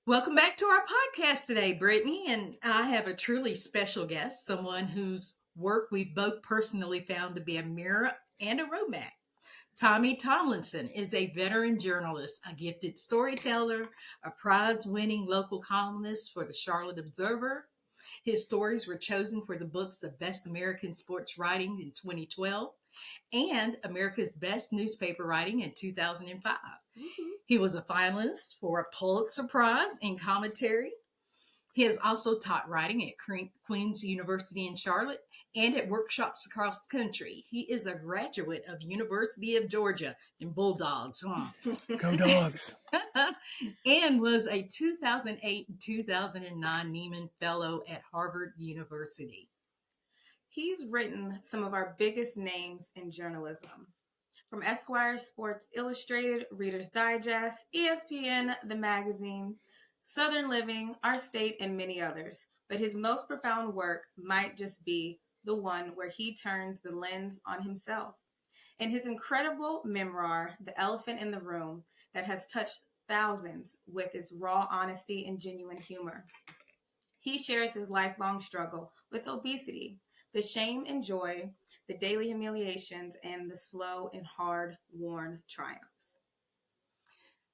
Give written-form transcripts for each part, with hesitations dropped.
Welcome back to our podcast today, Brittany. And I have a truly special guest, someone whose work we've both personally found to be a mirror and a roadmap. Tommy Tomlinson is a veteran journalist, a gifted storyteller, a prize winning local columnist for the Charlotte Observer. His stories were chosen for the books of Best American Sports Writing in 2012 and America's Best Newspaper Writing in 2005. He was a finalist for a Pulitzer Prize in commentary. He has also taught writing at Queen's University in Charlotte and at workshops across the country. He is a graduate of University of Georgia in Bulldogs, Go Dogs. and was a 2008 and 2009 Neiman Fellow at Harvard University. He's written some of our biggest names in journalism. From Esquire, Sports Illustrated, Reader's Digest, ESPN, The Magazine, Southern Living, Our State, and many others. But his most profound work might just be the one where he turns the lens on himself. In his incredible memoir, The Elephant in the Room, that has touched thousands with its raw honesty and genuine humor, he shares his lifelong struggle with obesity, the shame and joy, the daily humiliations, and the slow and hard-won triumphs.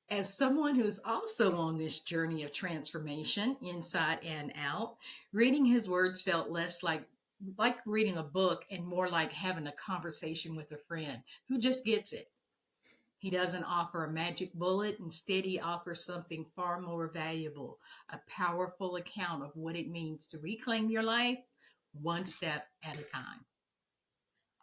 As someone who's also on this journey of transformation, inside and out, reading his words felt less like reading a book and more like having a conversation with a friend who just gets it. He doesn't offer a magic bullet. Instead, he offers something far more valuable, a powerful account of what it means to reclaim your life one step at a time.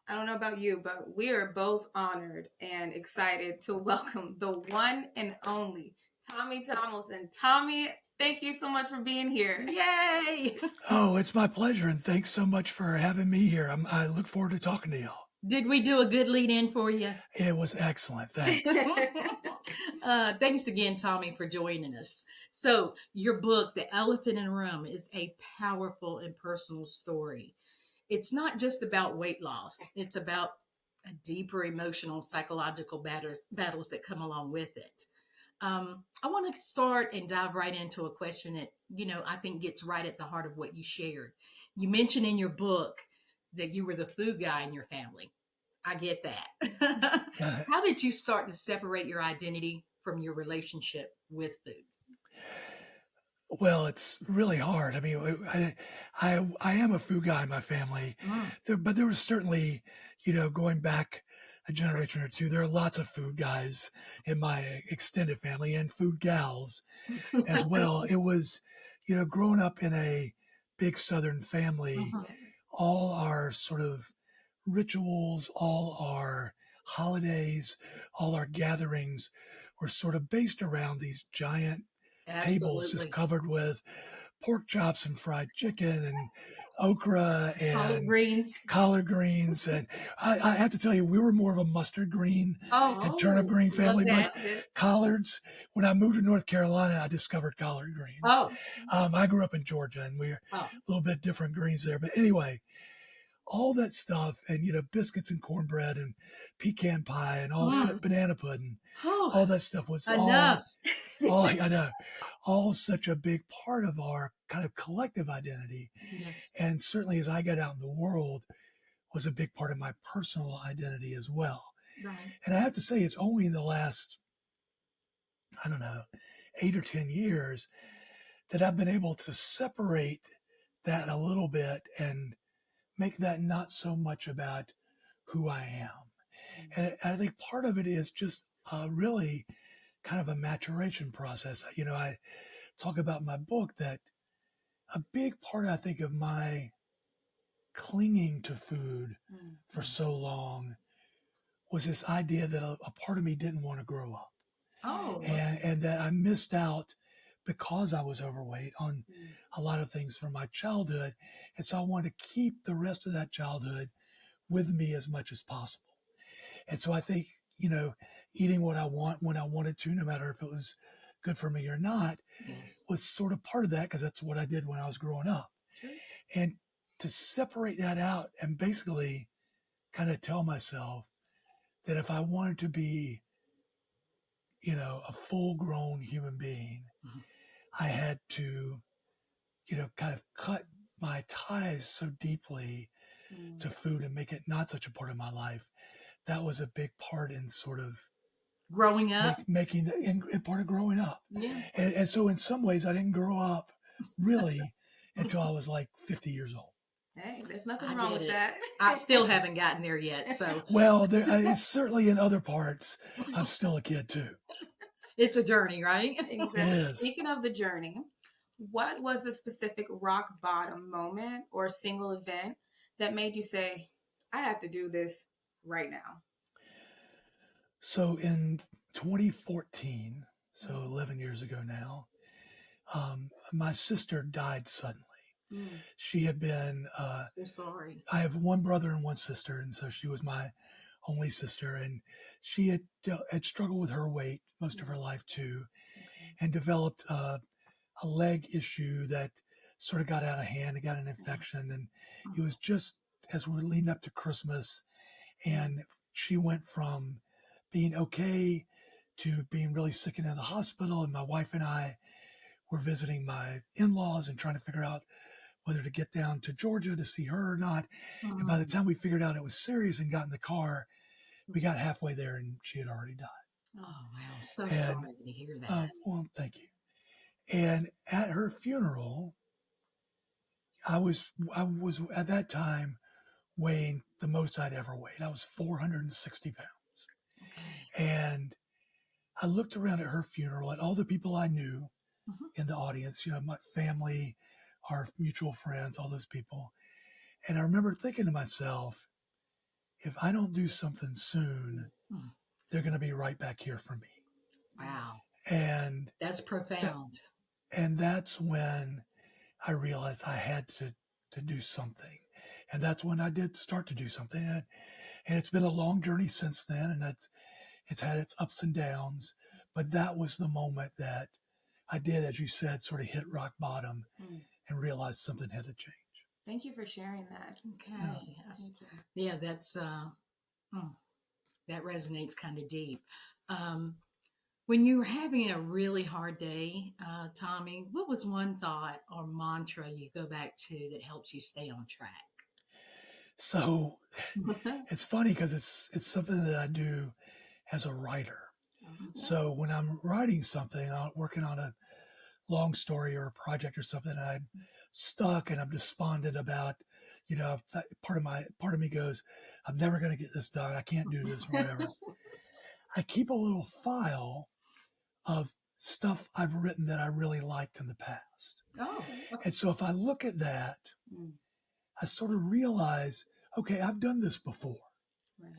I don't know about you, but we are both honored and excited to welcome the one and only Tommy Tomlinson. Tommy, thank you so much for being here. Yay! Oh, it's my pleasure, and thanks so much for having me here. I look forward to talking to y'all. Did we do a good lead in for you? It was excellent. Thanks. Thanks again, Tommy, for joining us. So, your book, The Elephant in the Room, is a powerful and personal story. It's not just about weight loss, it's about a deeper emotional, psychological battles that come along with it. I want to start and dive right into a question that, I think gets right at the heart of what you shared. You mentioned in your book that you were the food guy in your family. I get that. How did you start to separate your identity from your relationship with food? Well, it's really hard. I mean, I am a food guy in my family, but there was certainly, going back a generation or two, there are lots of food guys in my extended family and food gals as well. It was, growing up in a big Southern family, all our sort of rituals, all our holidays, all our gatherings were sort of based around these giant tables just covered with pork chops and fried chicken and okra and collard greens. And I have to tell you, we were more of a mustard green and turnip green family, but collards, when I moved to North Carolina, I discovered collard greens. I grew up in Georgia, and we're a little bit different greens there. But anyway, all that stuff, and biscuits and cornbread and pecan pie and all banana pudding, all that stuff was all such a big part of our kind of collective identity. Yes. And certainly as I got out in the world, was a big part of my personal identity as well. Right. And I have to say, it's only in the last, 8 or 10 years that I've been able to separate that a little bit and make that not so much about who I am. And I think part of it is just really kind of a maturation process. I talk about in my book that a big part, I think, of my clinging to food for so long was this idea that a part of me didn't want to grow up. And that I missed out because I was overweight on a lot of things from my childhood. And so I wanted to keep the rest of that childhood with me as much as possible. And so I think, eating what I want when I wanted to, no matter if it was good for me or not, was sort of part of that, because that's what I did when I was growing up. Sure. And to separate that out and basically kind of tell myself that if I wanted to be, a full grown human being, I had to, kind of cut my ties so deeply to food and make it not such a part of my life. That was a big part in sort of Growing up. making the part of growing up. Yeah. And so in some ways I didn't grow up really until I was like 50 years old. Hey, there's nothing I wrong get with it. that. I still haven't gotten there yet. So Well, it's certainly in other parts, I'm still a kid too. it's a journey, right? Exactly. It is. Speaking of the journey, what was the specific rock bottom moment or single event that made you say, I have to do this right now? So in 2014, so 11 years ago now, my sister died suddenly. She had been, So sorry. I have one brother and one sister, and so she was my only sister, and she had struggled with her weight most of her life too, and developed a leg issue that sort of got out of hand. It got an infection, and it was just as we were leading up to Christmas, and she went from being okay to being really sick and in the hospital. And my wife and I were visiting my in-laws and trying to figure out whether to get down to Georgia to see her or not. And by the time we figured out it was serious and got in the car, we got halfway there and she had already died. Oh, wow. So sorry to hear that. Well, thank you. And at her funeral, I was at that time weighing the most I'd ever weighed. I was 460 pounds. And I looked around at her funeral at all the people I knew in the audience, my family, our mutual friends, all those people. And I remember thinking to myself, if I don't do something soon, they're going to be right back here for me. Wow. And that's profound. And that's when I realized I had to do something. And that's when I did start to do something. And it's been a long journey since then. And it's had its ups and downs. But that was the moment that I did, as you said, sort of hit rock bottom and realized something had to change. Thank you for sharing that. Okay. Yeah, that's that resonates kind of deep. When you were having a really hard day, Tommy, what was one thought or mantra you go back to that helps you stay on track? So it's funny because it's something that I do as a writer. So when I'm writing something, I'm working on a long story or a project or something, and I'm stuck and I'm despondent about, part of me goes, I'm never going to get this done. I can't do this or whatever. I keep a little file of stuff I've written that I really liked in the past. Oh, okay. And so if I look at that, I sort of realize, okay, I've done this before. Right.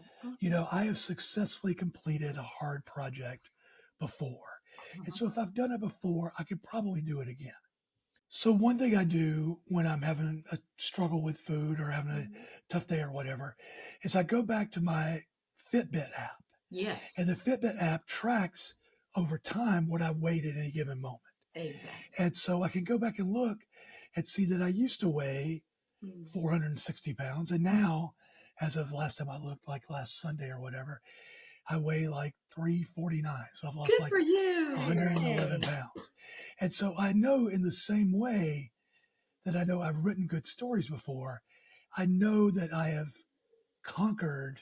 I have successfully completed a hard project before. And so if I've done it before, I could probably do it again. So one thing I do when I'm having a struggle with food or having a tough day or whatever, is I go back to my Fitbit app. Yes. And the Fitbit app tracks over time what I weighed at any given moment. Exactly. And so I can go back and look and see that I used to weigh 460 pounds. And now, as of last time I looked, like last Sunday or whatever, I weigh like 349. So I've lost Good for you. 111 pounds. And so I know in the same way that I know I've written good stories before, I know that I have conquered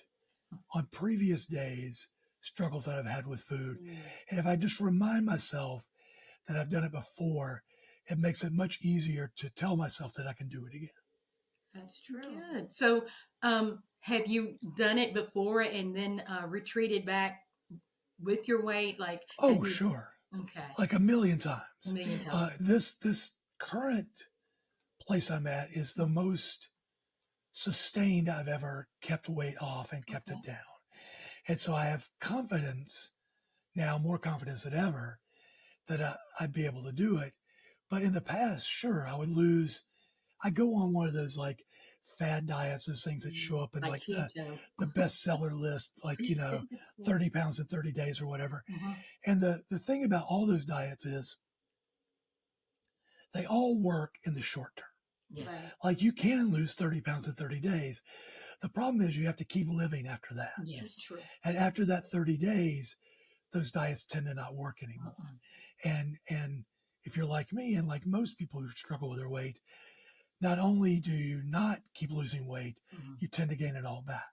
on previous days struggles that I've had with food. And if I just remind myself that I've done it before, it makes it much easier to tell myself that I can do it again. That's true. Good. So have you done it before and then retreated back with your weight? Sure. Okay. Like a million times. A million times. This current place I'm at is the most sustained I've ever kept weight off and kept it down. And so I have confidence now, more confidence than ever, that I'd be able to do it. But in the past, sure, I go on one of those like fad diets, those things that show up in like the bestseller list, like, 30 pounds in 30 days or whatever. And the thing about all those diets is they all work in the short term. Yes. Like you can lose 30 pounds in 30 days. The problem is you have to keep living after that. Yes, true. And after that 30 days, those diets tend to not work anymore. And if you're like me and like most people who struggle with their weight, not only do you not keep losing weight, you tend to gain it all back.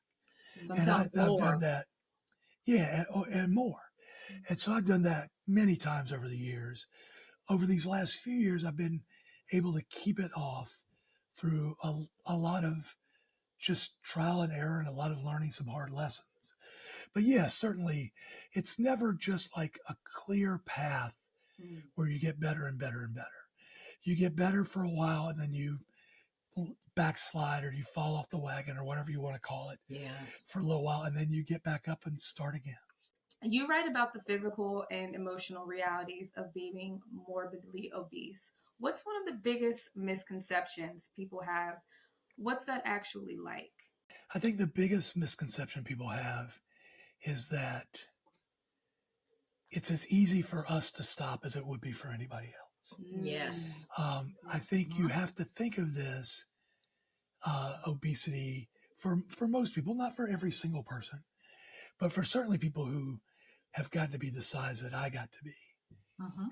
Sometimes I've more. done that. Yeah. And more. And so I've done that many times over the years. Over these last few years, I've been able to keep it off through a lot of just trial and error and a lot of learning some hard lessons. But yes, certainly it's never just like a clear path where you get better and better and better. You get better for a while and then you backslide or you fall off the wagon or whatever you want to call it. Yes. For a little while, and then you get back up and start again. You write about the physical and emotional realities of being morbidly obese. What's one of the biggest misconceptions people have? What's that actually like? I think the biggest misconception people have is that it's as easy for us to stop as it would be for anybody else. Yes. I think you have to think of this obesity for most people, not for every single person, but for certainly people who have gotten to be the size that I got to be,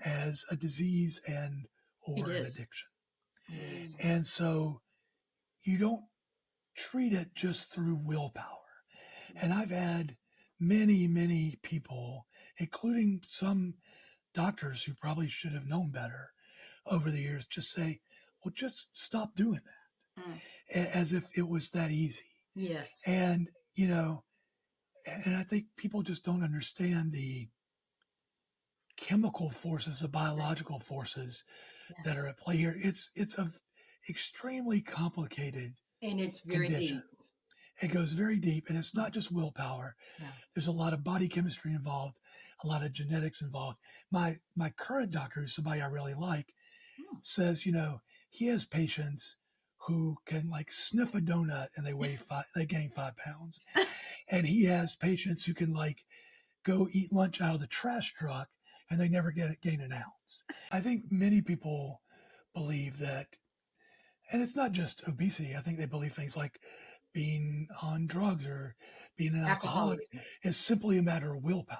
as a disease and or an addiction. Yes. And so you don't treat it just through willpower. And I've had many, many people, including some doctors who probably should have known better over the years, just say, well, just stop doing that, as if it was that easy. Yes. And, you know, and I think people just don't understand the chemical forces, the biological forces that are at play here. It's a extremely complicated and it's very condition. deep. It goes very deep, and it's not just willpower. No. There's a lot of body chemistry involved, a lot of genetics involved. My current doctor, who's somebody I really like, says, you know, he has patients who can like sniff a donut and they gain 5 pounds. And he has patients who can like go eat lunch out of the trash truck and they never gain an ounce. I think many people believe that, and it's not just obesity. I think they believe things like being on drugs or being an alcoholic is simply a matter of willpower.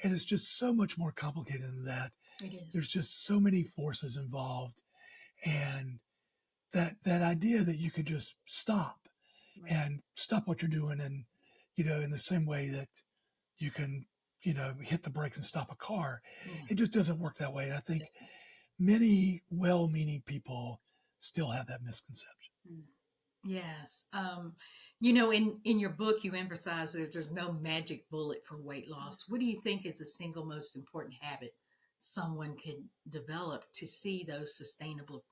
And it's just so much more complicated than that. It is. There's just so many forces involved. And that idea that you could just stop and stop what you're doing, and, you know, in the same way that you can, you know, hit the brakes and stop a car, it just doesn't work that way. And I think many well-meaning people still have that misconception. Yes. You know, in your book, you emphasize that there's no magic bullet for weight loss. What do you think is the single most important habit someone could develop to see those sustainable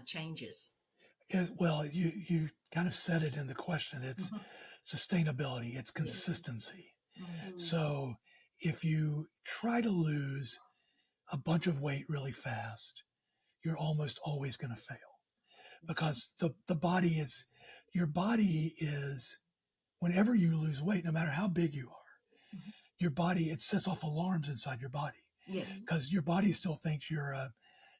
changes? Well, you kind of said it in the question. It's sustainability. It's consistency. So if you try to lose a bunch of weight really fast, you're almost always going to fail, because your body is, whenever you lose weight, no matter how big you are, your body, it sets off alarms inside your body. Yes. Because your body still thinks you're a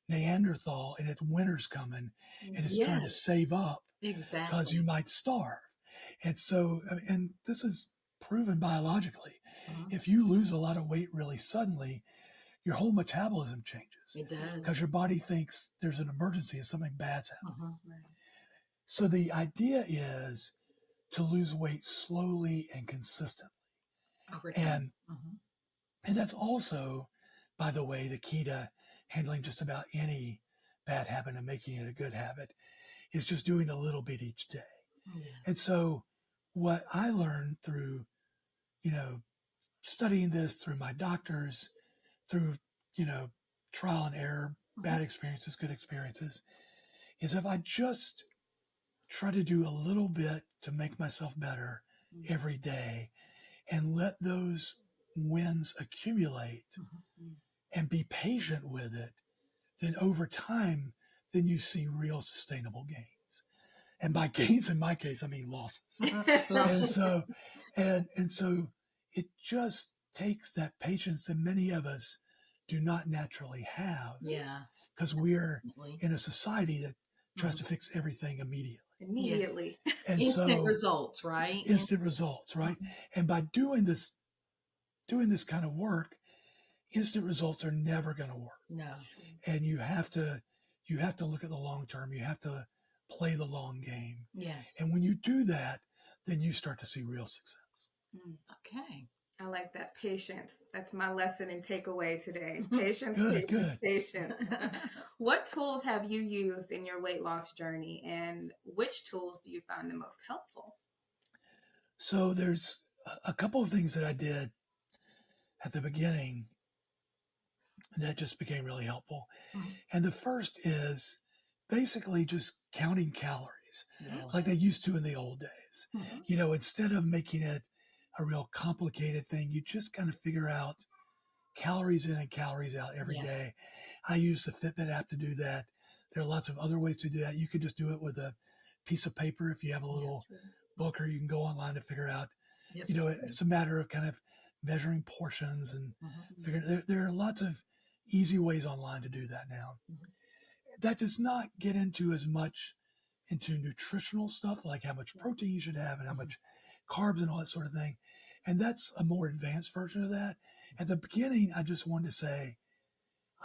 Neanderthal and it's winter's coming and it's trying to save up. Exactly. Because you might starve. And so, and this is proven biologically. If you lose a lot of weight really suddenly, your whole metabolism changes. It does. Because your body thinks there's an emergency and something bad's happening. So the idea is to lose weight slowly and consistently. And that's also, by the way, the key to handling just about any bad habit and making it a good habit is just doing a little bit each day. And so what I learned through, you know, studying this, through my doctors, through, you know, trial and error, bad experiences, good experiences, is if I just try to do a little bit to make myself better every day and let those wins accumulate and be patient with it, then over time, then you see real sustainable gains. And by gains, in my case, I mean losses. And so it just takes that patience that many of us do not naturally have. Yeah. Because we're in a society that tries to fix everything immediately. Yes. And instant results, right? Instant results, right? And by doing this kind of work, instant results are never going to work. No. And you have to look at the long term. You have to play the long game. Yes. And when you do that, then you start to see real success. Okay. I like that. Patience. That's my lesson and takeaway today. Patience, Good, patience, good. patience. What tools have you used in your weight loss journey, and which tools do you find the most helpful? So there's a couple of things that I did at the beginning that just became really helpful. And the first is basically just counting calories like they used to in the old days. You know, instead of making it a real complicated thing, you just kind of figure out calories in and calories out every day. I use the Fitbit app to do that. There are lots of other ways to do that. You can just do it with a piece of paper if you have a little book, or you can go online to figure out, you know, it's a matter of kind of measuring portions and figure there are lots of easy ways online to do that now. That does not get into as much into nutritional stuff, like how much protein you should have and how much carbs and all that sort of thing. And that's a more advanced version of that. At the beginning, I just wanted to say,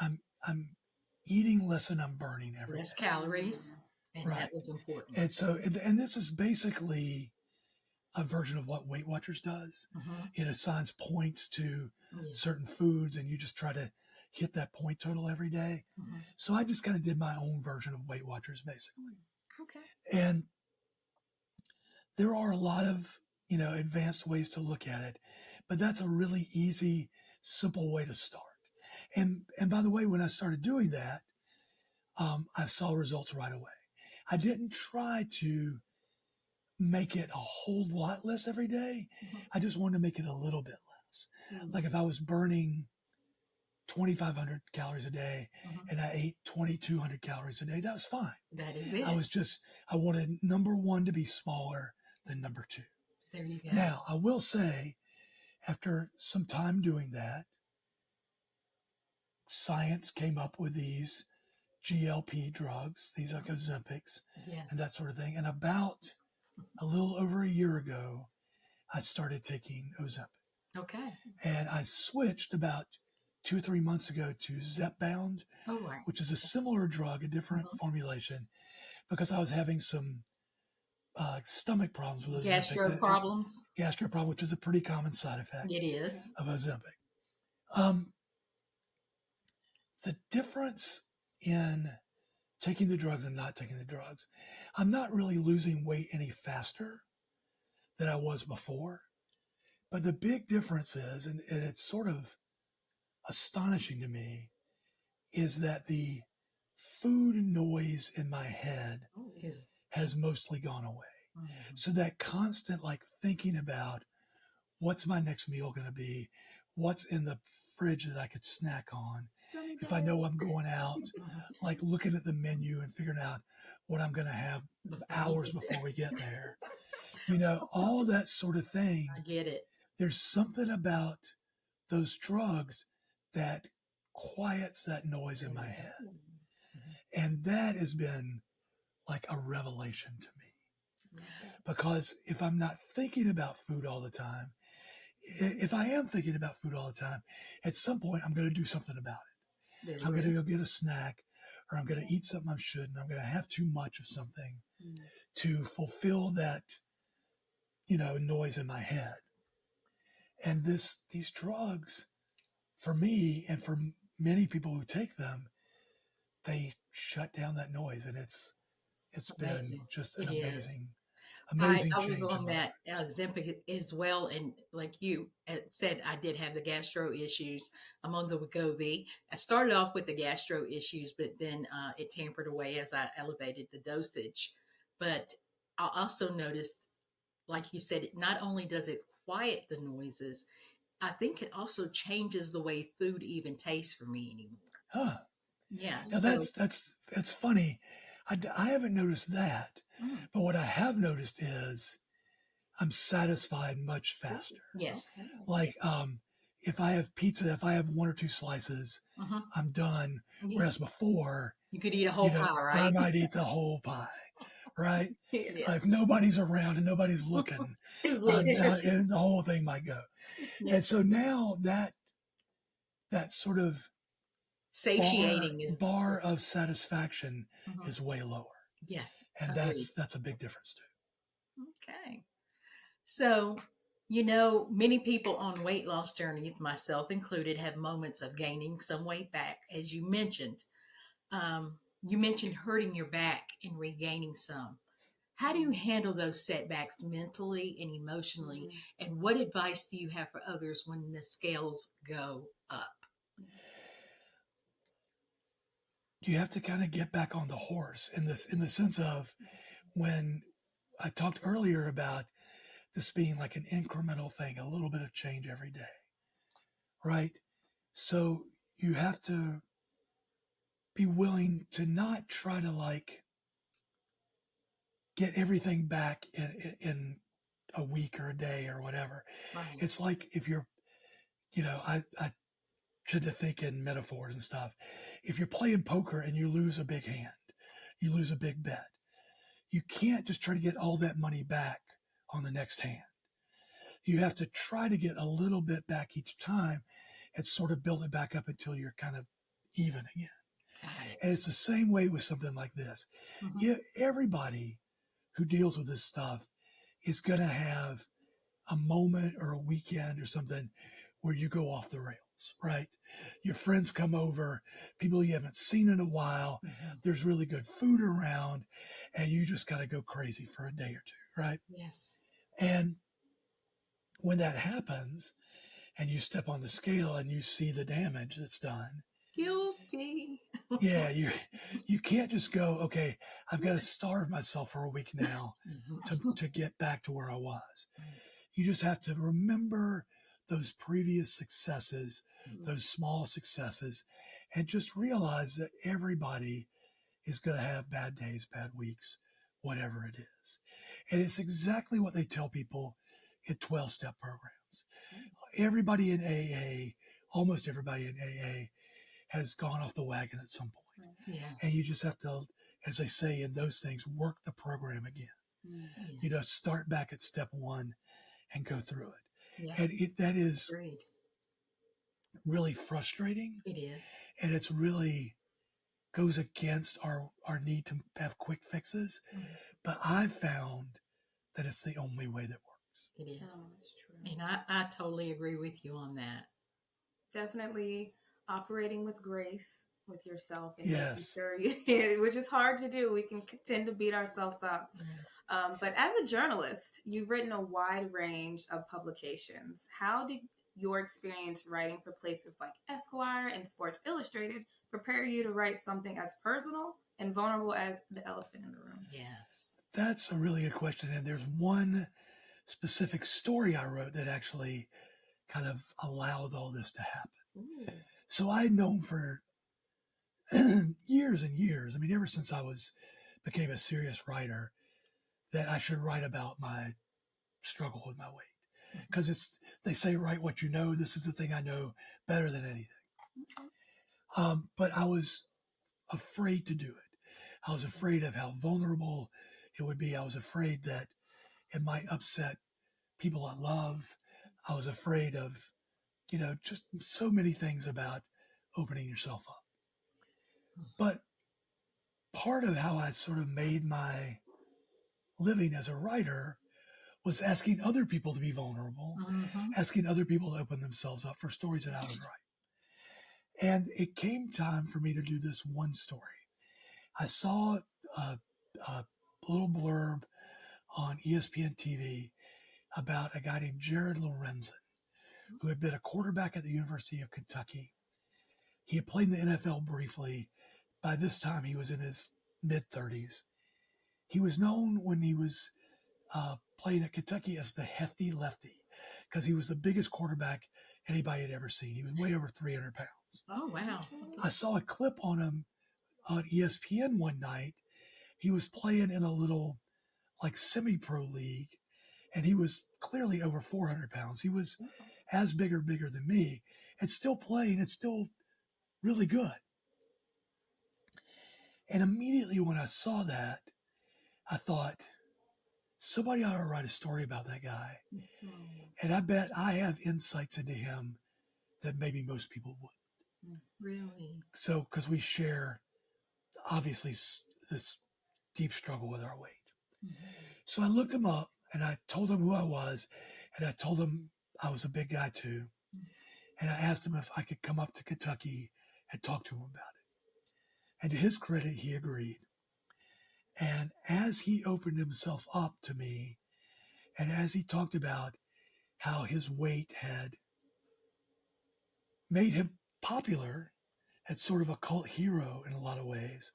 I'm eating less than I'm burning every less day. calories, and that was important. And so, and this is basically a version of what Weight Watchers does. It assigns points to certain foods, and you just try to hit that point total every day. So I just kind of did my own version of Weight Watchers, basically. Okay. And there are a lot of, you know, advanced ways to look at it, but that's a really easy, simple way to start. And by the way, when I started doing that, I saw results right away. I didn't try to make it a whole lot less every day. I just wanted to make it a little bit less. Like if I was burning 2,500 calories a day and I ate 2,200 calories a day, that was fine. That is it. I wanted number one to be smaller than number two. There you go. Now, I will say, after some time doing that, science came up with these GLP drugs, these like Ozempics and that sort of thing. And about a little over a year ago, I started taking Ozempic. Okay. And I switched about 2 or 3 months ago to Zepbound, which is a similar drug, a different formulation, because I was having some stomach problems with Gastro problems. Gastro problem, which is a pretty common side effect. It is. Of Ozempic. The difference in taking the drugs and not taking the drugs, I'm not really losing weight any faster than I was before. But the big difference is, and it's sort of astonishing to me, is that the food noise in my head has mostly gone away. So that constant like thinking about what's my next meal going to be, what's in the fridge that I could snack on, if I know I'm going out, like looking at the menu and figuring out what I'm going to have hours before we get there, you know, all that sort of thing. I get it. There's something about those drugs that quiets that noise in my head. And that has been like a revelation to me. Because if I'm not thinking about food all the time, if I am thinking about food all the time, at some point I'm going to do something about it. I'm going to go get a snack, or I'm going to eat something I shouldn't. I'm going to have too much of something to fulfill that, you know, noise in my head. And these drugs, for me and for many people who take them, they shut down that noise, and it's been just an amazing I was change on that Ozempic as well, and like you said, I did have the gastro issues. I'm on the Wegovy. I started off with the gastro issues, but then it tampered away as I elevated the dosage. But I also noticed, like you said, not only does it quiet the noises, I think it also changes the way food even tastes for me anymore. Huh. Yeah. Now that's funny. I haven't noticed that, but what I have noticed is I'm satisfied much faster. Yes. Like if I have pizza, if I have 1 or 2 slices, I'm done. Whereas before, you could eat a whole pie, right? I might eat the whole pie, right? If nobody's around and nobody's looking, and the whole thing might go. And so now that that sort of Satiating is bar of satisfaction Mhm. is way lower. Yes, And agreed. that's a big difference too. Okay. So, many people on weight loss journeys, myself included, have moments of gaining some weight back, as you mentioned. You mentioned hurting your back and regaining some. How do you handle those setbacks mentally and emotionally? And what advice do you have for others when the scales go up? You have to kind of get back on the horse in the sense of when I talked earlier about this being like an incremental thing, a little bit of change every day, right? So you have to be willing to not try to like get everything back in a week or a day or whatever. Right. It's like if you're, I tend to think in metaphors and stuff. If you're playing poker and you lose a big hand, you lose a big bet, you can't just try to get all that money back on the next hand. You have to try to get a little bit back each time and sort of build it back up until you're kind of even again. Got it. And it's the same way with something like this. Mhm. Yeah, everybody who deals with this stuff is going to have a moment or a weekend or something where you go off the rails, right? Your friends come over, people you haven't seen in a while, Mhm. there's really good food around, and you just got to go crazy for a day or two, right? Yes. And when that happens and you step on the scale and you see the damage that's done, Guilty. yeah, you can't just go, okay, I've got to starve myself for a week now to get back to where I was. You just have to remember those previous successes, those small successes, and just realize that everybody is going to have bad days, bad weeks, whatever it is. And it's exactly what they tell people in 12-step programs. Everybody in AA, almost everybody in AA, has gone off the wagon at some point. Yeah. And you just have to, as they say in those things, work the program again. Yeah. Start back at step one and go through it. Yeah. And that is Agreed. really frustrating. It is. And it's really goes against our need to have quick fixes. But I've found that it's the only way that works. It is. Oh, that's true. And I totally agree with you on that. Definitely operating with grace with yourself and Yes. making sure which is hard to do. We can tend to beat ourselves up. But as a journalist, you've written a wide range of publications. How did your experience writing for places like Esquire and Sports Illustrated prepare you to write something as personal and vulnerable as The Elephant in the Room? Yes. That's a really good question. And there's one specific story I wrote that actually kind of allowed all this to happen. Ooh. So I had known for years and years, I mean, ever since I became a serious writer, that I should write about my struggle with my weight. Because they say, write what you know. This is the thing I know better than anything. Okay. But I was afraid to do it. I was afraid of how vulnerable it would be. I was afraid that it might upset people I love. I was afraid of, just so many things about opening yourself up. But part of how I sort of made my living as a writer was asking other people to be vulnerable, asking other people to open themselves up for stories that I would write. And it came time for me to do this one story. I saw a little blurb on ESPN TV about a guy named Jared Lorenzen, who had been a quarterback at the University of Kentucky. He had played in the NFL briefly. By this time, he was in his mid-30s. He was known when he was playing at Kentucky as the hefty lefty because he was the biggest quarterback anybody had ever seen. He was way over 300 pounds. Oh, wow. I saw a clip on him on ESPN one night. He was playing in a little like semi-pro league, and he was clearly over 400 pounds. He was as bigger than me, and still playing. It's still really good. And immediately when I saw that, I thought, somebody ought to write a story about that guy. And I bet I have insights into him that maybe most people would. Really? So, because we share, obviously, this deep struggle with our weight. So I looked him up and I told him who I was, and I told him I was a big guy too. And I asked him if I could come up to Kentucky and talk to him about it. And to his credit, he agreed. And as he opened himself up to me, and as he talked about how his weight had made him popular as sort of a cult hero in a lot of ways,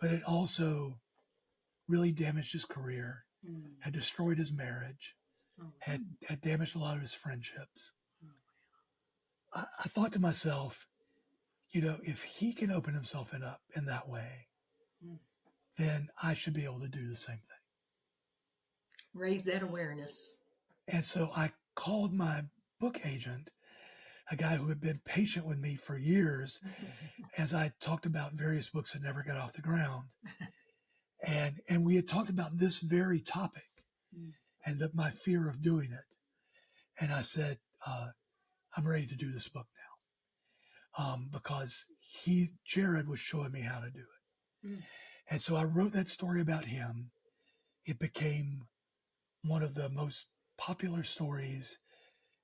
but it also really damaged his career, had destroyed his marriage, had damaged a lot of his friendships. I thought to myself, if he can open himself up in that way, then I should be able to do the same thing. Raise that awareness. And so I called my book agent, a guy who had been patient with me for years, as I talked about various books that never got off the ground. And we had talked about this very topic and my fear of doing it. And I said, I'm ready to do this book now, because Jared was showing me how to do it. And so I wrote that story about him. It became one of the most popular stories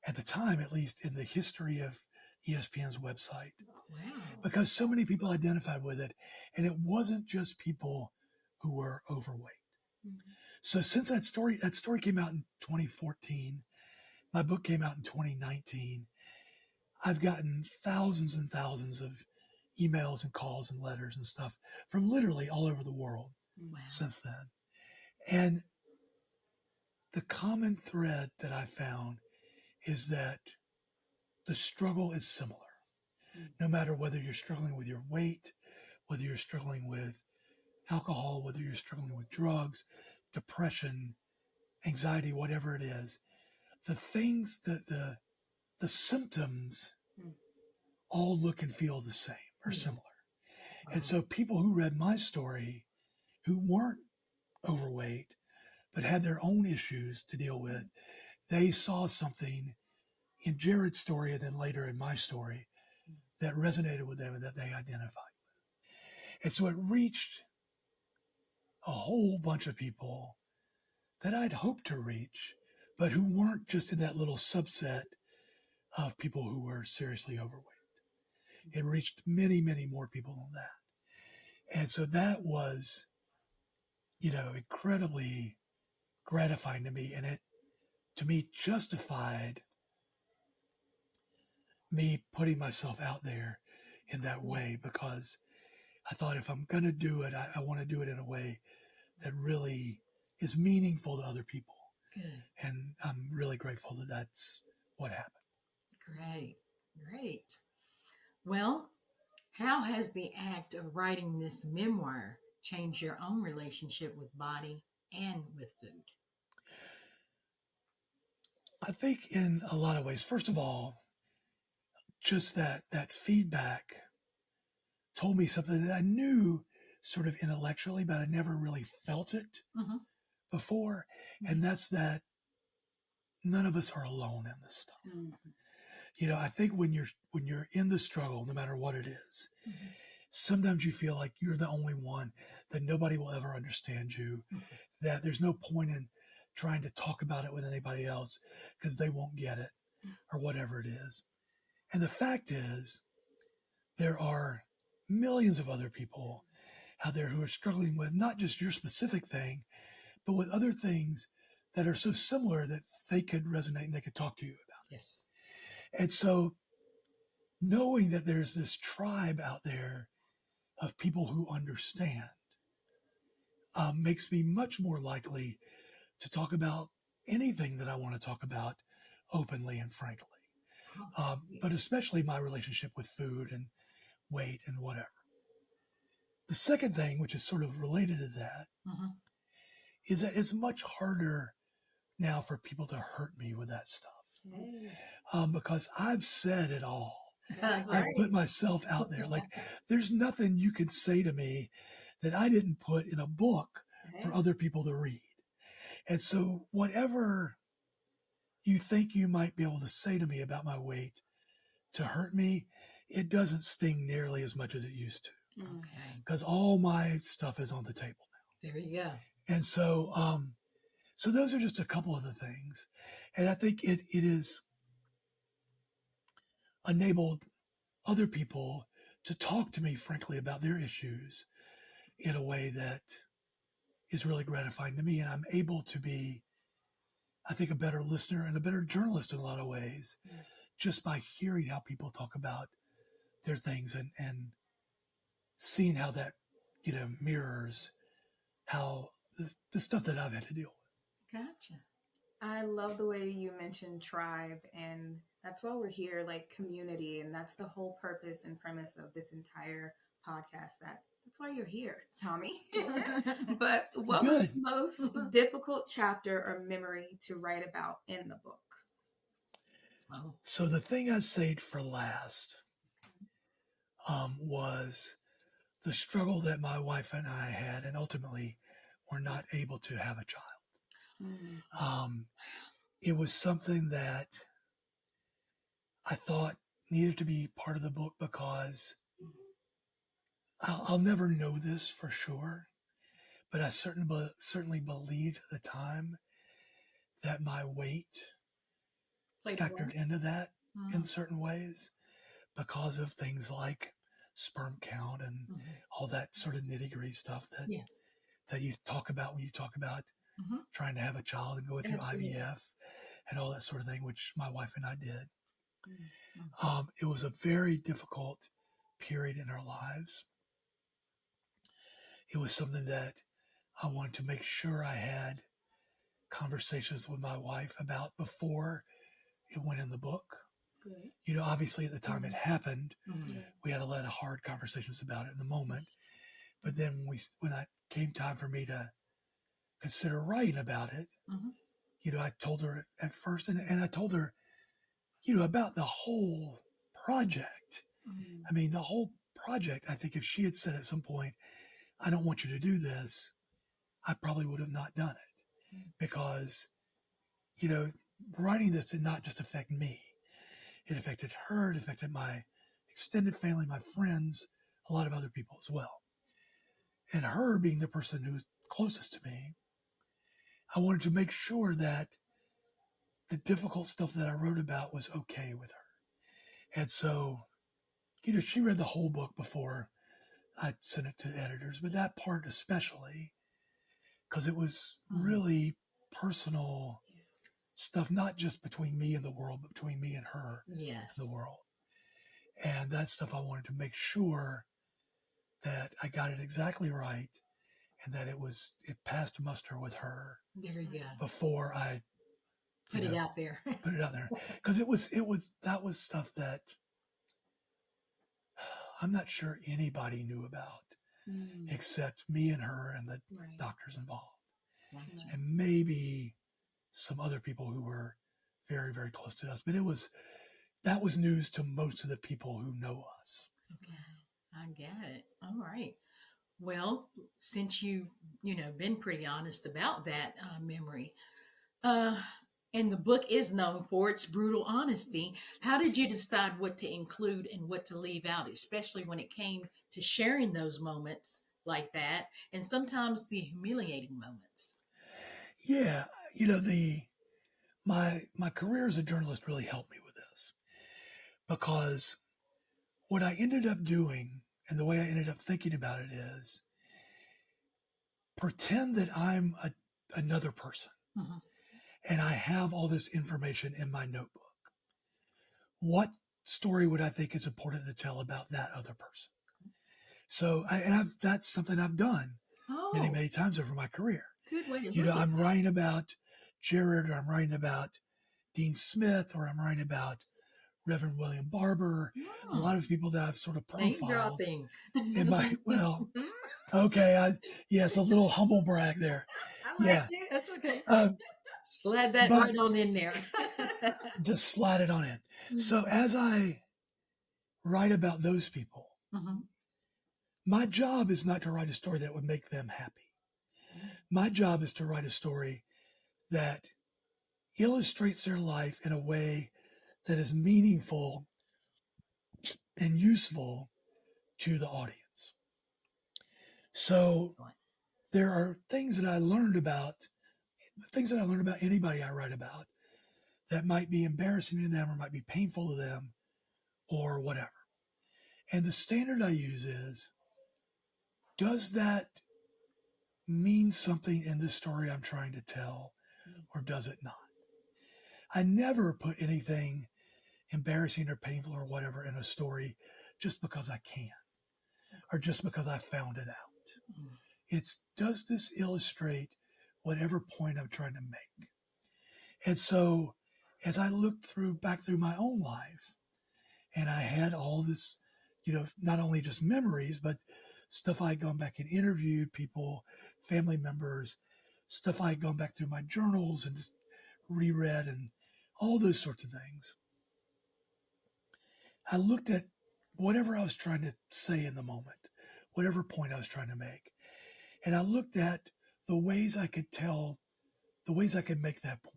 at the time, at least in the history of ESPN's website. Wow. Because so many people identified with it, and it wasn't just people who were overweight. So since that story came out in 2014, my book came out in 2019, I've gotten thousands and thousands of emails and calls and letters and stuff from literally all over the world since then. And the common thread that I found is that the struggle is similar. No matter whether you're struggling with your weight, whether you're struggling with alcohol, whether you're struggling with drugs, depression, anxiety, whatever it is, the things that the symptoms all look and feel the same or similar. And so people who read my story, who weren't overweight, but had their own issues to deal with, they saw something in Jared's story and then later in my story that resonated with them and that they identified with. And so it reached a whole bunch of people that I'd hoped to reach, but who weren't just in that little subset of people who were seriously overweight. It reached many, many more people than that. And so that was, incredibly gratifying to me. And it, to me, justified me putting myself out there in that way, because I thought if I'm going to do it, I want to do it in a way that really is meaningful to other people. Good. And I'm really grateful that that's what happened. Great. Well, how has the act of writing this memoir changed your own relationship with body and with food? I think in a lot of ways, first of all, just that feedback told me something that I knew sort of intellectually, but I never really felt it before. And that's that none of us are alone in this stuff. I think when you're in the struggle, no matter what it is, sometimes you feel like you're the only one, that nobody will ever understand you, that there's no point in trying to talk about it with anybody else because they won't get it or whatever it is. And the fact is, there are millions of other people out there who are struggling with not just your specific thing, but with other things that are so similar that they could resonate and they could talk to you about. Yes. And so knowing that there's this tribe out there of people who understand makes me much more likely to talk about anything that I want to talk about openly and frankly. But especially my relationship with food and weight and whatever. The second thing, which is sort of related to that, is that it's much harder now for people to hurt me with that stuff. Because I've said it all. I've put myself out there. Like, there's nothing you can say to me that I didn't put in a book for other people to read. And so whatever you think you might be able to say to me about my weight to hurt me it doesn't sting nearly as much as it used to, Okay. because all my stuff is on the table now. There you go. And so, so those are just a couple of the things. And I think it is enabled other people to talk to me frankly about their issues in a way that is really gratifying to me. And I'm able to be, I think, a better listener and a better journalist in a lot of ways, just by hearing how people talk about their things and seeing how that, mirrors how the stuff that I've had to deal with. Gotcha. I love the way you mentioned tribe, and that's why we're here, like community, and that's the whole purpose and premise of this entire podcast. That's why you're here, Tommy. But what was Good. the most difficult chapter or memory to write about in the book? Oh. So the thing I saved for last was the struggle that my wife and I had, and ultimately were not able to have a child. It was something that I thought needed to be part of the book, because I'll never know this for sure, but I certainly believed at the time that my weight factored into that in certain ways, because of things like sperm count and all that sort of nitty-gritty stuff that you talk about when you talk about trying to have a child and going through IVF and all that sort of thing, which my wife and I did. It was a very difficult period in our lives. It was something that I wanted to make sure I had conversations with my wife about before it went in the book. Good. Obviously at the time it happened, we had a lot of hard conversations about it in the moment. But then when it came time for me to consider writing about it, I told her at first, and I told her, about the whole project. I mean, the whole project, I think if she had said at some point, I don't want you to do this, I probably would have not done it. Because, writing this did not just affect me. It affected her, it affected my extended family, my friends, a lot of other people as well. And her being the person who's closest to me, I wanted to make sure that the difficult stuff that I wrote about was okay with her. And so, she read the whole book before I sent it to editors, but that part especially, because it was really personal stuff, not just between me and the world, but between me and her and the world. And that stuff I wanted to make sure that I got it exactly right, and that it passed muster with her. There you go. Before I put it out there. Put it out there. Because that was stuff that I'm not sure anybody knew about except me and her and the doctors involved. Right. And maybe some other people who were very, very close to us. But that was news to most of the people who know us. Okay. I get it. All right. Well, since you've been pretty honest about that memory, and the book is known for its brutal honesty, how did you decide what to include and what to leave out, especially when it came to sharing those moments like that, and sometimes the humiliating moments? Yeah, my career as a journalist really helped me with this, because what I ended up doing and the way I ended up thinking about it is pretend that I'm another person and I have all this information in my notebook. What story would I think is important to tell about that other person? So that's something I've done many, many times over my career. Good way to I'm writing about Jared, or I'm writing about Dean Smith, or I'm writing about Reverend William Barber, a lot of people that I've sort of profiled in my, okay, yes, a little humble brag there. That's okay. Slide that right on in there. Just slide it on in. So as I write about those people, my job is not to write a story that would make them happy. My job is to write a story that illustrates their life in a way that is meaningful and useful to the audience. So there are things that I learned about anybody I write about that might be embarrassing to them or might be painful to them or whatever. And the standard I use is, does that mean something in the story I'm trying to tell, or does it not? I never put anything embarrassing or painful or whatever in a story just because I can, or just because I found it out. It's, does this illustrate whatever point I'm trying to make? And so as I looked back through my own life, and I had all this, not only just memories, but stuff I had gone back and interviewed people, family members, stuff I had gone back through my journals and just reread and all those sorts of things. I looked at whatever I was trying to say in the moment, whatever point I was trying to make. And I looked at the ways I could make that point.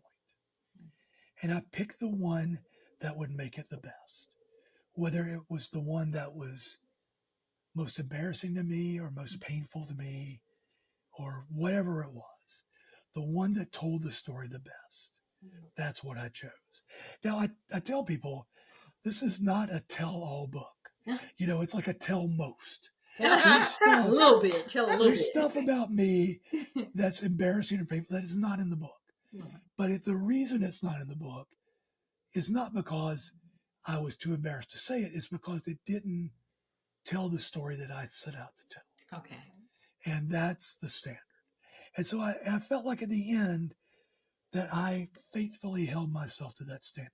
And I picked the one that would make it the best. Whether it was the one that was most embarrassing to me or most painful to me or whatever it was, the one that told the story the best, that's what I chose. Now, I tell people, this is not a tell-all book. It's like a tell most. There's stuff, a little bit. Tell a little there's bit. stuff about me that's embarrassing or painful that is not in the book. But the reason it's not in the book is not because I was too embarrassed to say it. It's because it didn't tell the story that I set out to tell. Okay. And that's the standard. And so I felt like at the end that I faithfully held myself to that standard,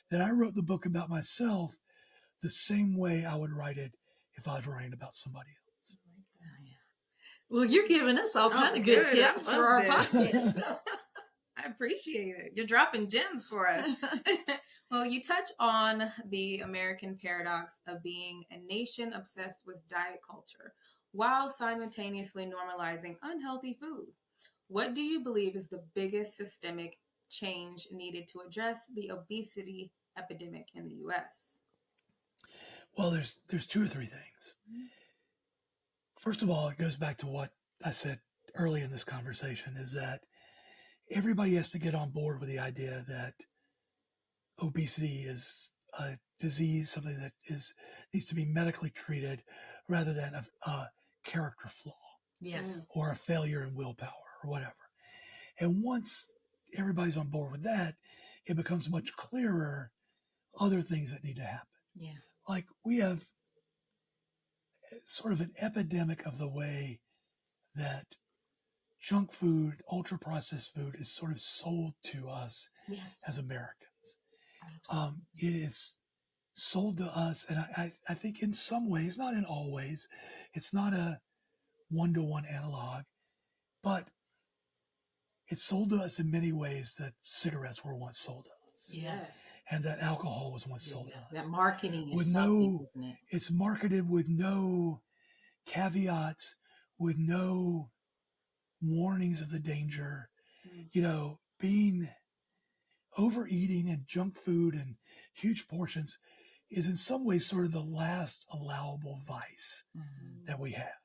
that I wrote the book about myself the same way I would write it if I was writing about somebody else. Well, you're giving us all kind of good tips for our podcast. I appreciate it. You're dropping gems for us. Well, you touch on the American paradox of being a nation obsessed with diet culture while simultaneously normalizing unhealthy food. What do you believe is the biggest systemic change needed to address the obesity epidemic in the U.S.? Well, there's two or three things. First of all, it goes back to what I said early in this conversation, is that everybody has to get on board with the idea that obesity is a disease, something that needs to be medically treated rather than a character flaw. Yes. Or a failure in willpower or whatever. And once everybody's on board with that, it becomes much clearer other things that need to happen. Yeah. Like we have sort of an epidemic of the way that junk food, ultra processed food is sort of sold to us as Americans. It is sold to us, and I think in some ways, not in all ways, it's not a one-to-one analog, but it's sold to us in many ways that cigarettes were once sold to us. Yes. And that alcohol was once sold to us. That marketing is with something, isn't it? It's marketed with no caveats, with no warnings of the danger. Being overeating and junk food and huge portions is in some ways sort of the last allowable vice that we have.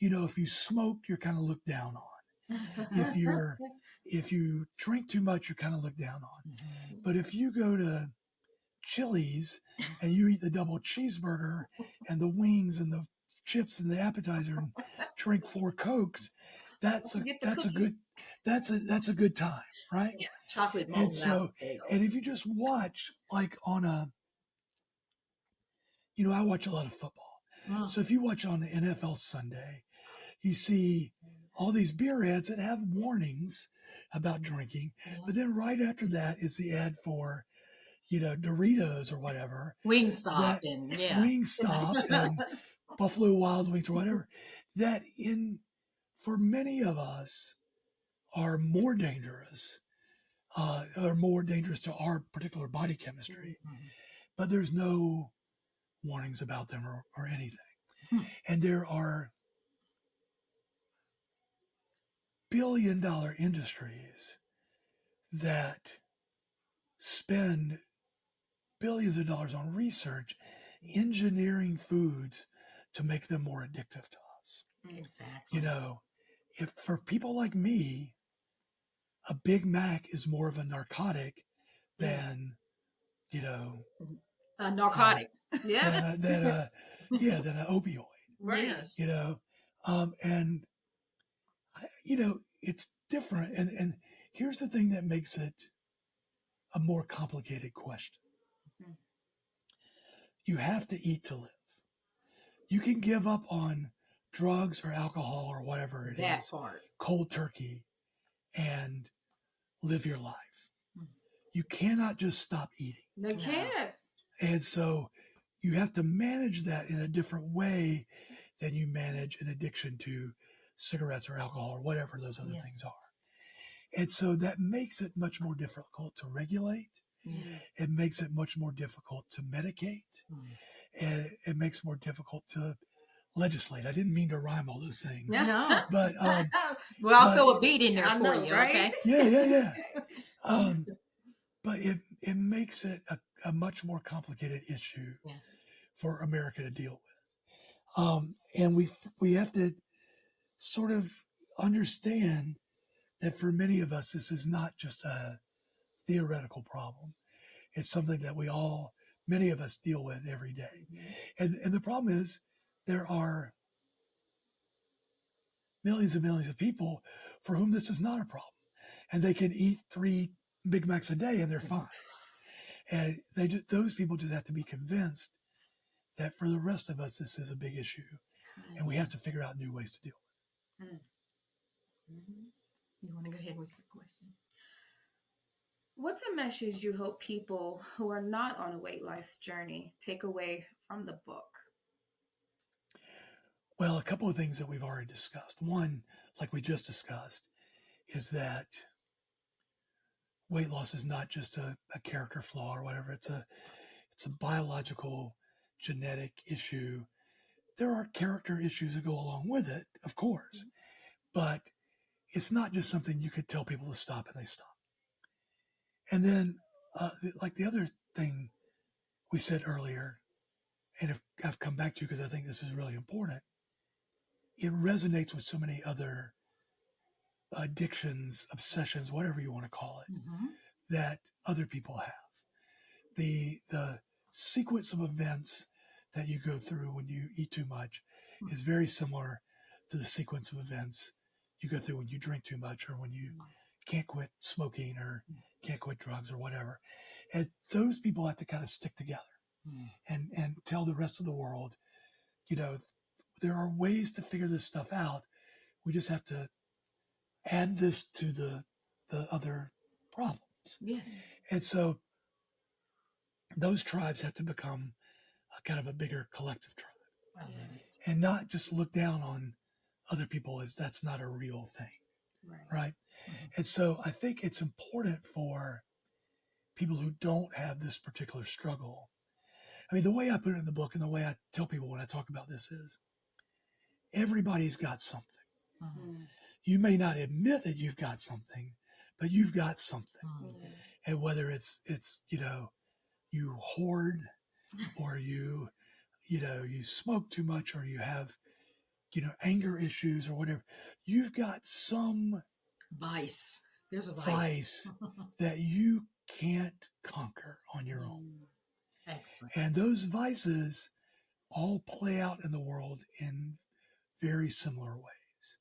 If you smoke, you're kind of looked down on. If you drink too much, you're kind of looked down on. But if you go to Chili's and you eat the double cheeseburger and the wings and the chips and the appetizer and drink 4 Cokes, that's a good time, right? Yeah, chocolate and if you just watch like on I watch a lot of football. So if you watch on the NFL Sunday, you see all these beer ads that have warnings about drinking, but then right after that is the ad for Doritos or whatever, Wingstop and Buffalo Wild Wings or whatever, that for many of us are more dangerous to our particular body chemistry, but there's no warnings about them or anything. And there are billion-dollar industries that spend billions of dollars on research engineering foods to make them more addictive to us. Exactly. You know, if for people like me, a Big Mac is more of a narcotic than, you know, A narcotic. Yeah. than an opioid. Right. Yes. You know, and it's different. And here's the thing that makes it a more complicated question. Mhm. You have to eat to live. You can give up on drugs or alcohol or whatever it That is, part. cold turkey, and live your life. Mhm. You cannot just stop eating. They No. can't. And so you have to manage that in a different way than you manage an addiction to cigarettes or alcohol or whatever those other Yes. things are. And so that makes it much more difficult to regulate. Yeah. It makes it much more difficult to medicate. Mm. And it makes it more difficult to legislate. I didn't mean to rhyme all those things. No. But Well, I'll but- throw a beat in there I for know, you, right? okay? yeah. But it makes it a much more complicated issue Yes. for America to deal with. And we have to sort of understand that for many of us, this is not just a theoretical problem. It's something that many of us deal with every day. And the problem is there are millions and millions of people for whom this is not a problem. And they can eat 3 Big Macs a day and they're fine. And those people just have to be convinced that for the rest of us, this is a big issue. And we have to figure out new ways to deal with it. Mm-hmm. You want to go ahead with your question? What's a message you hope people who are not on a weight loss journey take away from the book? Well, a couple of things that we've already discussed. One, like we just discussed, is that weight loss is not just a character flaw or whatever. It's a biological, genetic issue. There are character issues that go along with it, of course, but it's not just something you could tell people to stop and they stop. And then, like the other thing we said earlier, and if I've come back to because I think this is really important, it resonates with so many other addictions, obsessions, whatever you want to call it, Mm-hmm. that other people have. The sequence of events that you go through when you eat too much is very similar to the sequence of events you go through when you drink too much or when you can't quit smoking or can't quit drugs or whatever. And those people have to kind of stick together and tell the rest of the world, there are ways to figure this stuff out. We just have to add this to the other problems. Yes. And so those tribes have to become a kind of a bigger collective tribe and not just look down on other people as that's not a real thing. Right. Mm-hmm. And so I think it's important for people who don't have this particular struggle. I mean, the way I put it in the book and the way I tell people when I talk about this is everybody's got something. Mm-hmm. You may not admit that you've got something, but you've got something. Mm-hmm. And whether it's you hoard or you smoke too much or you have anger issues or whatever, you've got some Vice. There's a vice that you can't conquer on your own. Excellent. And those vices all play out in the world in very similar ways.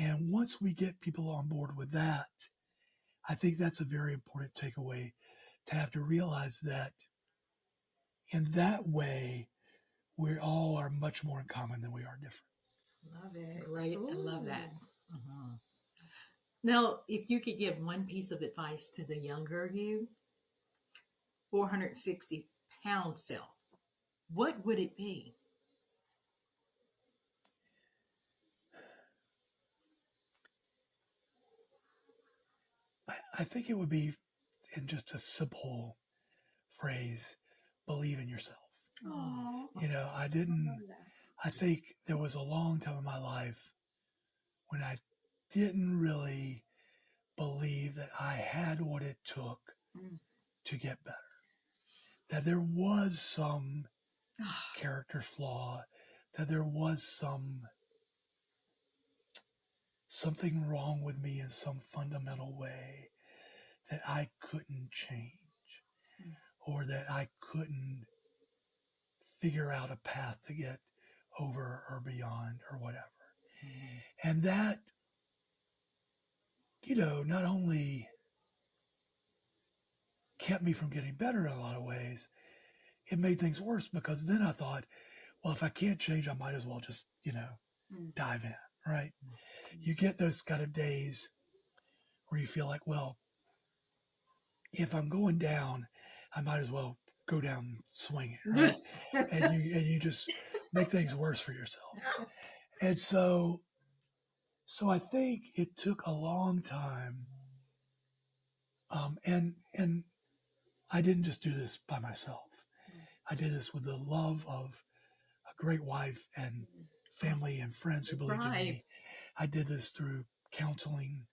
And once we get people on board with that, I think that's a very important takeaway, to have to realize that in that way, we all are much more in common than we are different. Love it. Right. Ooh. I love that. Uh-huh. Now, if you could give one piece of advice to the younger you, 460-pound self, what would it be? I think it would be, in just a simple phrase, believe in yourself. Aww. I think there was a long time in my life when I didn't really believe that I had what it took to get better. That there was some character flaw, that there was something wrong with me in some fundamental way that I couldn't change, or that I couldn't figure out a path to get over or beyond or whatever. And that, not only kept me from getting better in a lot of ways, it made things worse, because then I thought, well, if I can't change, I might as well just, dive in, right? You get those kind of days where you feel like, well, if I'm going down, I might as well go down swinging, right? and you just make things worse for yourself. And so I think it took a long time. And I didn't just do this by myself. I did this with the love of a great wife and family and friends who believed in me. I did this through counseling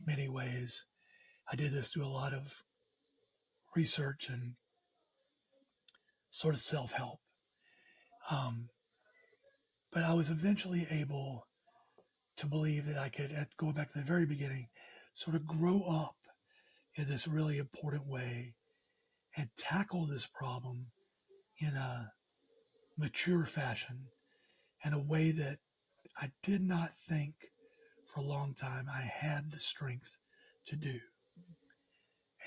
many ways. I did this through a lot of research and sort of self-help. But I was eventually able to believe that I could, going back to the very beginning, sort of grow up in this really important way and tackle this problem in a mature fashion, in a way that I did not think for a long time I had the strength to do.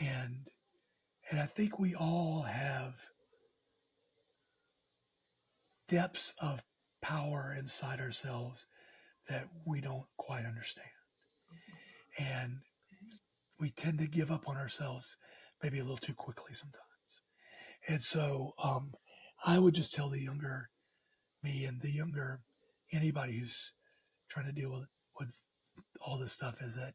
And I think we all have depths of power inside ourselves that we don't quite understand. And we tend to give up on ourselves maybe a little too quickly sometimes. And so I would just tell the younger me and the younger anybody who's trying to deal with all this stuff, is that,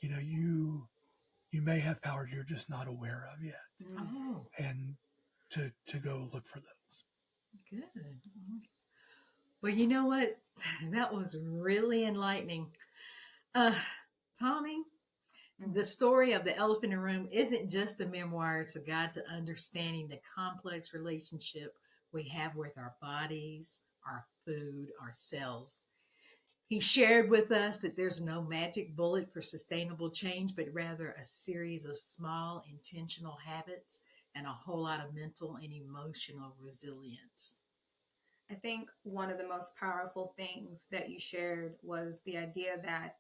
you may have power you're just not aware of yet. Oh. And to go look for those. Good. Well, you know what? That was really enlightening. Tommy, the story of The Elephant in the Room isn't just a memoir. It's a guide to understanding the complex relationship we have with our bodies, our food, ourselves. He shared with us that there's no magic bullet for sustainable change, but rather a series of small, intentional habits and a whole lot of mental and emotional resilience. I think one of the most powerful things that you shared was the idea that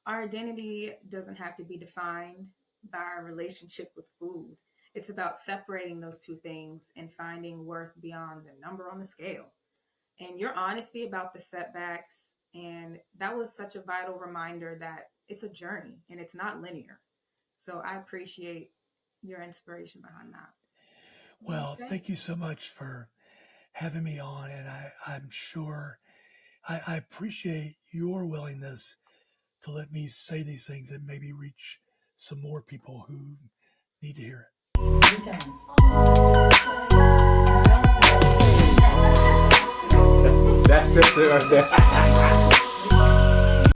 our identity doesn't have to be defined by our relationship with food. It's about separating those two things and finding worth beyond the number on the scale. And your honesty about the setbacks, and that was such a vital reminder that it's a journey and it's not linear. So I appreciate your inspiration behind that. Well, thank you so much for having me on. And I'm sure I appreciate your willingness to let me say these things and maybe reach some more people who need to hear it. That's it right there.